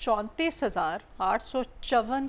34,854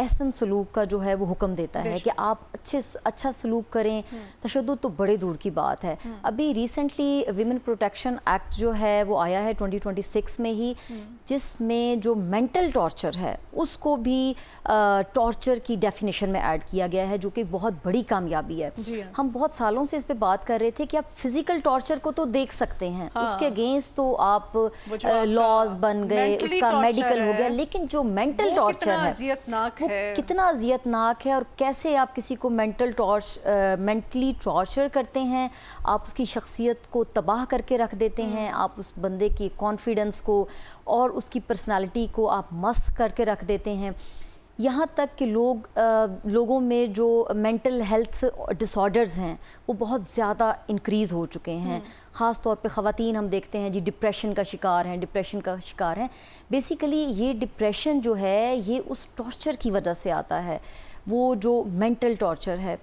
احسن سلوک کا جو ہے وہ حکم دیتا ہے کہ آپ اچھا سلوک کریں. تشدد تو بڑے دور کی بات ہے. ابھی ریسنٹلی ویمن پروٹیکشن ایکٹ جو ہے وہ آیا ہے 2026 میں ہی, جس میں جو مینٹل ٹارچر ہے اس کو بھی ٹارچر کی ڈیفینیشن میں ایڈ کیا گیا ہے, جو کہ بہت بڑی کامیابی ہے. ہم بہت سالوں سے اس پہ بات کر رہے تھے کہ آپ فزیکل ٹارچر کو تو دیکھ سکتے ہیں, اس کے اگینسٹ تو آپ لاز بن گئے, اس کا میڈیکل ہو گیا, لیکن جو مینٹل ٹارچر ہے وہ کتنا اذیتناک ہے, اور کیسے آپ کسی کو مینٹلی ٹارچر کرتے ہیں, آپ اس کی شخصیت کو تباہ کر کے رکھ دیتے ہیں, آپ اس بندے کی کانفیڈنس کو اور اس کی پرسنالٹی کو آپ مسخ کر کے رکھ دیتے ہیں. یہاں تک کہ لوگوں میں جو مینٹل ہیلتھ ڈس آرڈرز ہیں وہ بہت زیادہ انکریز ہو چکے ہیں. خاص طور پہ خواتین ہم دیکھتے ہیں جی ڈپریشن کا شکار ہیں. بیسیکلی یہ ڈپریشن جو ہے یہ اس ٹارچر کی وجہ سے آتا ہے, وہ جو مینٹل ٹارچر ہے.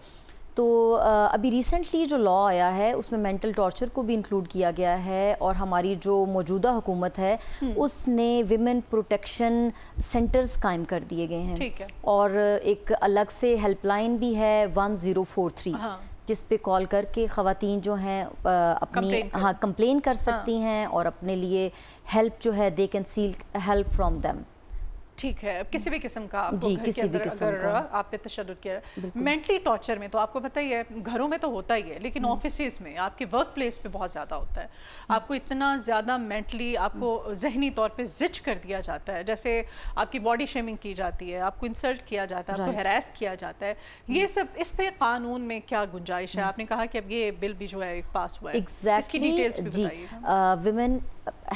تو ابھی ریسنٹلی جو لا آیا ہے اس میں مینٹل ٹارچر کو بھی انکلوڈ کیا گیا ہے, اور ہماری جو موجودہ حکومت ہے اس نے ویمن پروٹیکشن سینٹرز قائم کر دیے گئے ہیں, اور ایک الگ سے ہیلپ لائن بھی ہے 1043 جس پہ کال کر کے خواتین جو ہیں اپنی کمپلین کر سکتی ہیں, اور اپنے لیے ہیلپ جو ہے they can seek help from them. ٹھیک ہے, کسی بھی قسم کا آپ کو گھر کے اندر اگر آپ پہ تشدد کیا ہے, مینٹلی ٹارچر میں تو آپ کو پتہ ہی ہے گھروں میں تو ہوتا ہی ہے, لیکن آفیسز میں آپ کے ورک پلیس پہ بہت زیادہ ہوتا ہے. آپ کو اتنا زیادہ مینٹلی آپ کو ذہنی طور پہ زچ کر دیا جاتا ہے, جیسے آپ کی باڈی شیمنگ کی جاتی ہے, آپ کو انسلٹ کیا جاتا ہے, آپ کو ہیراس کیا جاتا ہے. یہ سب اس پہ قانون میں کیا گنجائش ہے؟ آپ نے کہا کہ اب یہ بل بھی جو ہے پاس ہوا ہے, اس کی ڈیٹیلز بھی بتائیے. ویمن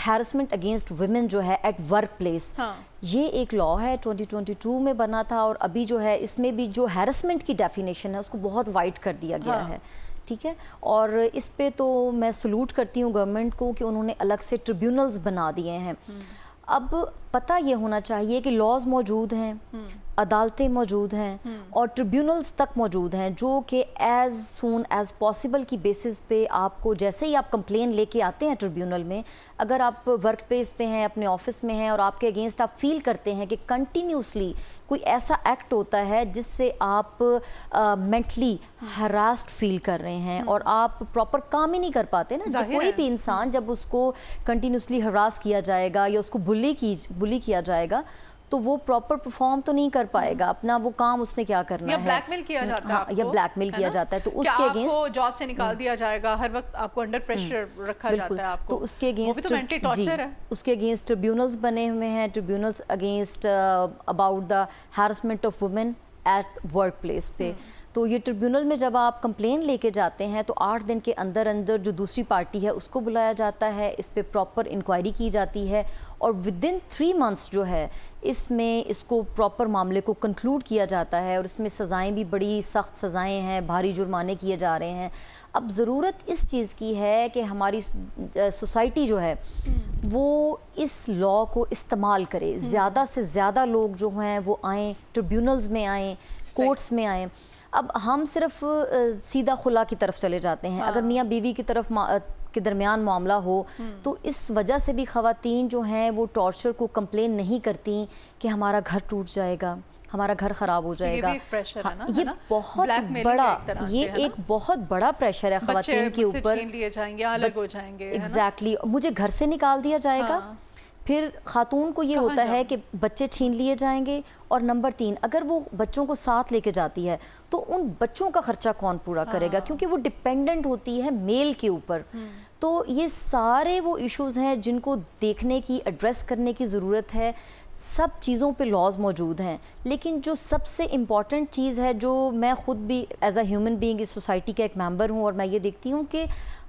ہیرسمنٹ اگینسٹ ویمن جو ہے ایٹ ورک پلیس, یہ ایک لا ہے 2022 میں بنا تھا, اور ابھی جو ہے اس میں بھی جو ہیرسمنٹ کی ڈیفینیشن ہے اس کو بہت وائڈ کر دیا گیا ہے. ٹھیک ہے, اور اس پہ تو میں سلوٹ کرتی ہوں گورنمنٹ کو کہ انہوں نے الگ سے ٹریبیونلز بنا دیے ہیں. اب پتہ یہ ہونا چاہیے کہ لاز موجود ہیں, عدالتیں موجود ہیں, اور ٹریبیونلز تک موجود ہیں جو کہ ایز سون ایز پاسبل کی بیسس پہ آپ کو جیسے ہی آپ کمپلین لے کے آتے ہیں ٹریبیونل میں, اگر آپ ورک پلیس پہ ہیں, اپنے آفس میں ہیں, اور آپ کے اگینسٹ آپ فیل کرتے ہیں کہ کنٹینیوسلی کوئی ایسا ایکٹ ہوتا ہے جس سے آپ مینٹلی ہراسڈ فیل کر رہے ہیں, اور آپ پراپر کام ہی نہیں کر پاتے نا, جب کوئی بھی انسان جب اس کو کنٹینیوسلی ہراس کیا جائے گا یا اس کو بلی کیا جائے گا تو وہ پراپر پرفارم تو نہیں کر پائے گا اپنا وہ کام, اس نے کیا کرنا ہے, یا بلیک میل کیا جاتا ہے, یا بلیک میل کیا جاتا ہے, تو اس کے اگینسٹ آپ کو جاب سے نکال دیا جائے گا, ہر وقت آپ کو انڈر پریشر رکھا جاتا ہے آپ کو, تو اس کے اگینسٹ اس کے اگینسٹ ٹریبیونلز بنے ہوئے ہیں, tribunals against about the harassment of women at workplace پہ. تو یہ ٹریبیونل میں جب آپ کمپلین لے کے جاتے ہیں تو 8 دن کے اندر جو دوسری پارٹی ہے اس کو بلایا جاتا ہے, اس پہ پراپر انکوائری کی جاتی ہے, اور ودن 3 months جو ہے اس میں اس کو پراپر معاملے کو کنکلوڈ کیا جاتا ہے, اور اس میں سزائیں بھی بڑی سخت سزائیں ہیں, بھاری جرمانے کیے جا رہے ہیں. اب ضرورت اس چیز کی ہے کہ ہماری سوسائٹی جو ہے وہ اس لا کو استعمال کرے, زیادہ سے زیادہ لوگ جو ہیں وہ آئیں, ٹریبیونلز میں آئیں, کورٹس میں آئیں. اب ہم صرف سیدھا خلا کی طرف چلے جاتے ہیں, اگر میاں بیوی کی طرف کے درمیان معاملہ ہو تو اس وجہ سے بھی خواتین جو ہیں وہ ٹارچر کو کمپلین نہیں کرتی کہ ہمارا گھر ٹوٹ جائے گا, ہمارا گھر خراب ہو جائے گا. یہ بہت بڑا, یہ ایک بہت بڑا پریشر ہے خواتین کے اوپر. ایگزیکٹلی, مجھے گھر سے نکال دیا جائے گا, پھر خاتون کو یہ ہوتا ہے کہ بچے چھین لیے جائیں گے, اور نمبر 3 اگر وہ بچوں کو ساتھ لے کے جاتی ہے تو ان بچوں کا خرچہ کون پورا کرے گا, کیونکہ وہ ڈیپینڈنٹ ہوتی ہے میل کے اوپر. تو یہ سارے وہ ایشوز ہیں جن کو دیکھنے کی, ایڈریس کرنے کی ضرورت ہے. سب چیزوں پہ لاز موجود ہیں, لیکن جو سب سے امپورٹنٹ چیز ہے, جو میں خود بھی ایز اے ہیومن بینگ اس سوسائٹی کا ایک ممبر ہوں, اور میں یہ دیکھتی ہوں کہ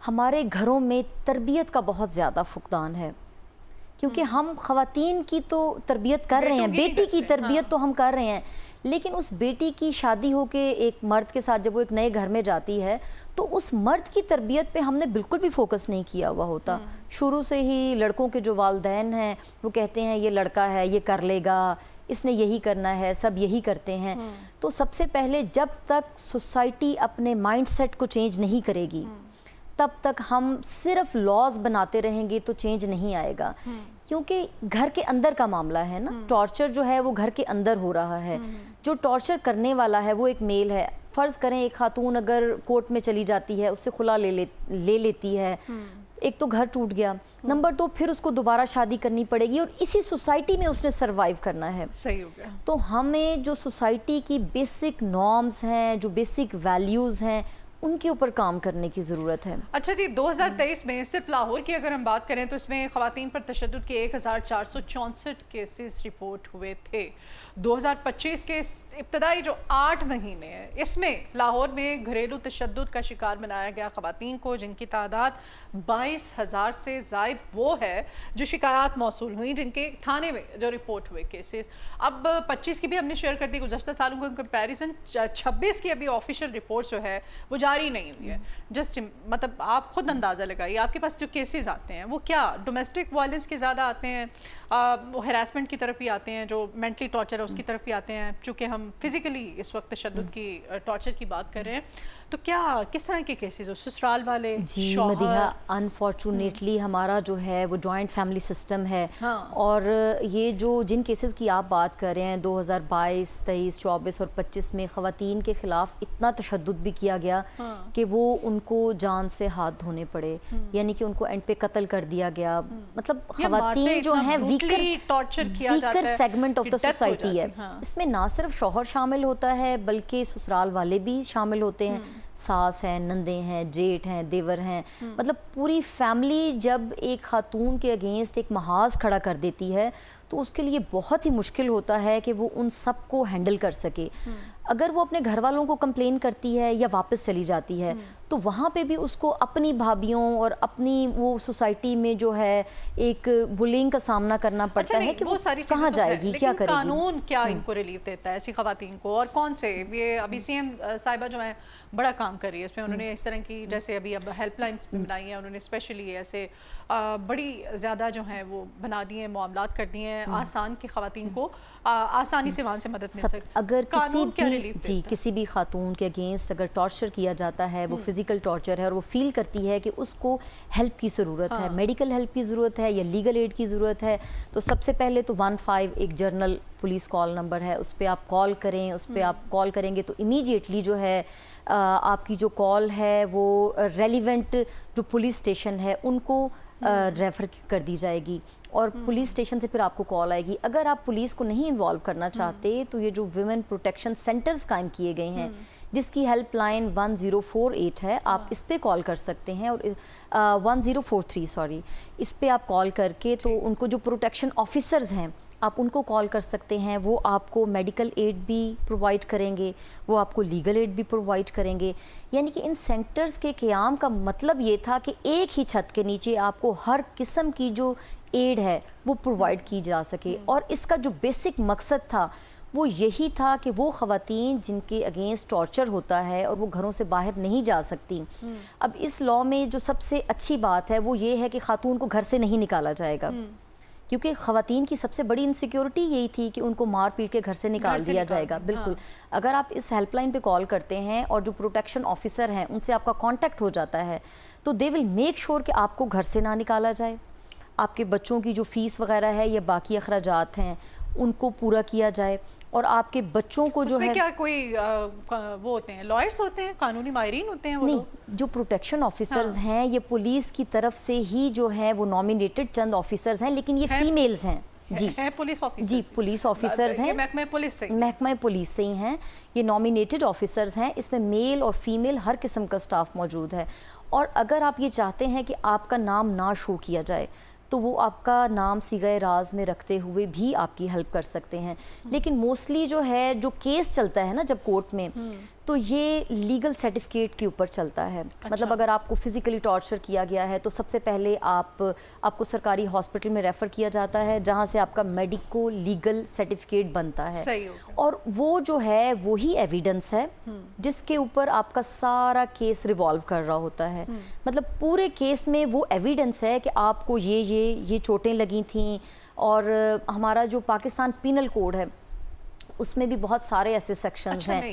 ہمارے گھروں میں تربیت کا بہت زیادہ فقدان ہے. کیونکہ ہم خواتین کی تو تربیت کر رہے ہیں, بیٹی کی تربیت تو ہم کر رہے ہیں, لیکن اس بیٹی کی شادی ہو کے ایک مرد کے ساتھ جب وہ ایک نئے گھر میں جاتی ہے تو اس مرد کی تربیت پہ ہم نے بالکل بھی فوکس نہیں کیا ہوا ہوتا. شروع سے ہی لڑکوں کے جو والدین ہیں وہ کہتے ہیں یہ لڑکا ہے, یہ کر لے گا, اس نے یہی کرنا ہے, سب یہی کرتے ہیں. تو سب سے پہلے جب تک سوسائٹی اپنے مائنڈ سیٹ کو چینج نہیں کرے گی تب تک ہم صرف لاز بناتے رہیں گے تو چینج نہیں آئے گا، کیونکہ گھر کے اندر کا معاملہ ہے نا، ٹارچر جو ہے وہ گھر کے اندر ہو رہا ہے، جو ٹارچر کرنے والا ہے وہ ایک میل ہے. فرض کریں ایک خاتون اگر کورٹ میں چلی جاتی ہے، اس سے خلا لے لیتی ہے، ایک تو گھر ٹوٹ گیا، نمبر 2 پھر اس کو دوبارہ شادی کرنی پڑے گی اور اسی سوسائٹی میں اس نے سروائیو کرنا ہے. صحیح ہو گیا. تو ہمیں جو سوسائٹی کی بیسک نارمز ہیں، جو بیسک ویلیوز ہیں، ان کے اوپر کام کرنے کی ضرورت ہے. اچھا جی، 2023 میں صرف لاہور کی اگر ہم بات کریں تو اس میں خواتین پر تشدد کے 1464 کیسز رپورٹ ہوئے تھے. 2025 کے ابتدائی جو 8 مہینے ہیں اس میں لاہور میں گھریلو تشدد کا شکار بنایا گیا خواتین کو، جن کی تعداد 22,000 سے زائد وہ ہے جو شکایات موصول ہوئیں، جن کے تھانے میں جو رپورٹ ہوئے کیسز. اب 25 کی بھی ہم نے شیئر کر دی، گزشتہ سالوں کو کمپیریزن 26 کی ابھی آفیشیل رپورٹ جو ہے وہ جاری نہیں ہوئی ہے. جسٹ مطلب آپ خود اندازہ لگائیے آپ کے پاس جو کیسز آتے ہیں وہ کیا ڈومیسٹک وائلنس کے زیادہ آتے ہیں، وہ ہراسمنٹ کی طرف بھی آتے ہیں، جو مینٹلی ٹارچر ہے اس کی طرف بھی آتے ہیں، چونکہ ہم فزیکلی اس وقت تشدد کی ٹارچر کی بات کر رہے ہیں، تو کیا کس طرح کے کیسز ہو؟ سسرال والے، جی مدیحہ، انفارچونیٹلی ہمارا جو ہے وہ جوائنٹ فیملی سسٹم ہے، اور یہ جو جن کیسز کی آپ بات کر رہے ہیں 2022، 23، 24 اور 25 میں خواتین کے خلاف اتنا تشدد بھی کیا گیا کہ وہ ان کو جان سے ہاتھ دھونے پڑے، یعنی کہ ان کو اینڈ پہ قتل کر دیا گیا. مطلب خواتین جو ہیں weaker segment of the society ہے. اس میں نہ صرف شوہر شامل ہوتا ہے بلکہ سسرال والے بھی شامل ہوتے ہیں، ساس ہیں، نندے ہیں، جیٹھ ہیں، دیور ہیں. مطلب پوری فیملی جب ایک خاتون کے اگینسٹ ایک محاذ کھڑا کر دیتی ہے تو اس کے لیے بہت ہی مشکل ہوتا ہے کہ وہ ان سب کو ہینڈل کر سکے. اگر وہ اپنے گھر والوں کو کمپلین کرتی ہے یا واپس چلی جاتی ہے تو وہاں پہ بھی اس کو اپنی بھابھیوں اور اپنی وہ سوسائٹی میں جو ہے ایک بلینگ کا سامنا کرنا پڑتا ہے کہ وہ کہاں جائے گی، کیا کرے گی. قانون کیا ان کو ریلیف دیتا ہے ایسی خواتین کو، اور کون سے؟ یہ ابھی سی ایم صاحبہ جو ہیں بڑا کام کر رہی ہے اس میں، انہوں نے اس طرح کی جیسے ابھی اب ہیلپ لائنس بنائی ہیں، انہوں نے اسپیشلی ایسے بڑی زیادہ جو ہیں وہ بنا دی ہیں، معاملات کر دی ہیں آسان کہ خواتین کو آسانی سے وہاں سے مدد مل سکے. اگر کسی بھی خاتون کے اگینسٹ اگر ٹارچر کیا جاتا ہے، وہ فزیکل ٹارچر ہے اور وہ فیل کرتی ہے کہ اس کو ہیلپ کی ضرورت ہے، میڈیکل ہیلپ کی ضرورت ہے یا لیگل ایڈ کی ضرورت ہے، تو سب سے پہلے تو 15 ایک جرنل پولیس کال نمبر ہے، اس پہ آپ کال کریں. اس پہ آپ کال کریں گے تو امیڈیٹلی جو ہے آپ کی جو کال ہے وہ ریلیونٹ جو پولیس اسٹیشن ہے ان کو ریفر کر دی جائے گی اور پولیس اسٹیشن سے پھر آپ کو کال آئے گی. اگر آپ پولیس کو نہیں انوالو کرنا چاہتے تو یہ جو ویمن پروٹیکشن سینٹرز قائم کیے گئے ہیں جس کی ہیلپ لائن 1048 ہے، آپ اس پہ کال کر سکتے ہیں، اور 1043 اس پہ آپ کال کر کے تو ان کو جو پروٹیکشن آفیسرز ہیں آپ ان کو کال کر سکتے ہیں. وہ آپ کو میڈیکل ایڈ بھی پرووائڈ کریں گے، وہ آپ کو لیگل ایڈ بھی پرووائڈ کریں گے. یعنی کہ ان سینٹرز کے قیام کا مطلب یہ تھا کہ ایک ہی چھت کے نیچے آپ کو ہر قسم کی جو ایڈ ہے وہ پرووائڈ کی جا سکے. اور اس کا جو بیسک مقصد تھا وہ یہی تھا کہ وہ خواتین جن کے اگینسٹ ٹارچر ہوتا ہے اور وہ گھروں سے باہر نہیں جا سکتی، اب اس لاء میں جو سب سے اچھی بات ہے وہ یہ ہے کہ خاتون کو گھر سے نہیں نکالا جائے گا، کیونکہ خواتین کی سب سے بڑی انسیکیورٹی یہی تھی کہ ان کو مار پیٹ کے گھر سے نکال دیا جائے گا. بالکل. اگر آپ اس ہیلپ لائن پہ کال کرتے ہیں اور جو پروٹیکشن آفیسر ہیں ان سے آپ کا کانٹیکٹ ہو جاتا ہے تو دے ول میک شور کہ آپ کو گھر سے نہ نکالا جائے، آپ کے بچوں کی جو فیس وغیرہ ہے یا باقی اخراجات ہیں ان کو پورا کیا جائے، اور آپ کے بچوں کو جو ہے کیا کوئی وہ ہوتے ہیں لائرز ہوتے ہیں، قانونی ماہرین ہوتے ہیں؟ نہیں، جو پروٹیکشن آفیسرز ہیں یہ پولیس کی طرف سے ہی جو ہے وہ نامینیٹڈ چند آفیسرز ہیں، لیکن یہ فیمیلز ہیں. جی پولیس آفیسر، جی پولیس آفیسرز ہیں، محکمہ پولیس سے ہی ہیں، یہ نامینیٹڈ آفیسرز ہیں. اس میں میل اور فیمیل ہر قسم کا سٹاف موجود ہے. اور اگر آپ یہ چاہتے ہیں کہ آپ کا نام نہ شو کیا جائے تو وہ آپ کا نام صیغہ راز میں رکھتے ہوئے بھی آپ کی ہیلپ کر سکتے ہیں. لیکن موسٹلی جو ہے جو کیس چلتا ہے نا جب کورٹ میں تو یہ لیگل سرٹیفکیٹ کے اوپر چلتا ہے. مطلب اگر آپ کو فزیکلی ٹارچر کیا گیا ہے تو سب سے پہلے آپ کو سرکاری ہاسپٹل میں ریفر کیا جاتا ہے جہاں سے آپ کا میڈیکو لیگل سرٹیفکیٹ بنتا ہے، اور وہ جو ہے وہی ایویڈنس ہے جس کے اوپر آپ کا سارا کیس ریوالو کر رہا ہوتا ہے. مطلب پورے کیس میں وہ ایویڈنس ہے کہ آپ کو یہ چوٹیں لگی تھیں. اور ہمارا جو پاکستان پینل کوڈ ہے اس میں بھی بہت سارے ایسے سیکشنز ہیں.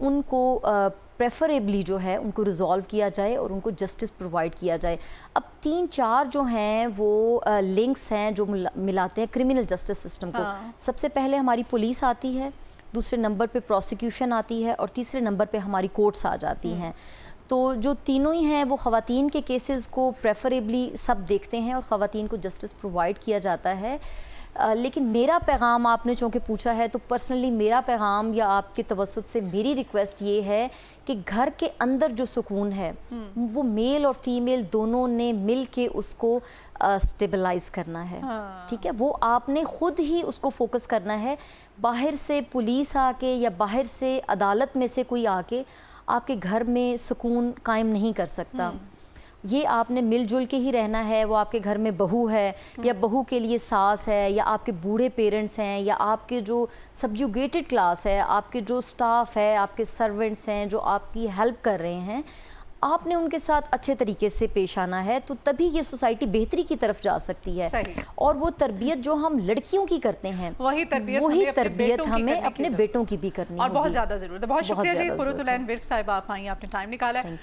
ان کو پریفریبلی جو ہے ان کو ریزالو کیا جائے اور ان کو جسٹس پرووائڈ کیا جائے. اب 3-4 جو ہیں وہ لنکس ہیں جو ملاتے ہیں کرمنل جسٹس سسٹم کو. سب سے پہلے ہماری پولیس آتی ہے, دوسرے نمبر پہ پروسیکیوشن آتی ہے, اور تیسرے نمبر پہ ہماری کورٹس آ جاتی ہیں. تو جو تینوں ہی ہیں وہ خواتین کے کیسز کو پریفریبلی سب دیکھتے ہیں اور خواتین کو جسٹس پرووائڈ کیا جاتا ہے. لیکن میرا پیغام آپ نے چونکہ پوچھا ہے تو پرسنلی میرا پیغام یا آپ کے توسط سے میری ریکویسٹ یہ ہے کہ گھر کے اندر جو سکون ہے وہ میل اور فیمیل دونوں نے مل کے اس کو اسٹیبلائز کرنا ہے. ٹھیک ہے, وہ آپ نے خود ہی اس کو فوکس کرنا ہے. باہر سے پولیس آ کے یا باہر سے عدالت میں سے کوئی آ کے آپ کے گھر میں سکون قائم نہیں کر سکتا. یہ آپ نے مل جل کے ہی رہنا ہے. وہ آپ کے گھر میں بہو ہے یا بہو کے لیے ساس ہے یا آپ کے بوڑھے پیرنٹس ہیں یا آپ کے جو سبجوگیٹڈ کلاس ہے, آپ کے جو سٹاف ہے, آپ کے سرونٹس ہیں جو آپ کی ہیلپ کر رہے ہیں, آپ نے ان کے ساتھ اچھے طریقے سے پیش آنا ہے. تو تبھی یہ سوسائٹی بہتری کی طرف جا سکتی ہے. اور وہ تربیت جو ہم لڑکیوں کی کرتے ہیں وہی تربیت ہمیں اپنے بیٹوں کی بھی کرنی اور بہت زیادہ ضرورت ہے. بہت شکریہ جی قرۃ العین ورک صاحبہ, آپ آئیں, آپ نے ٹائم نکالا ہے.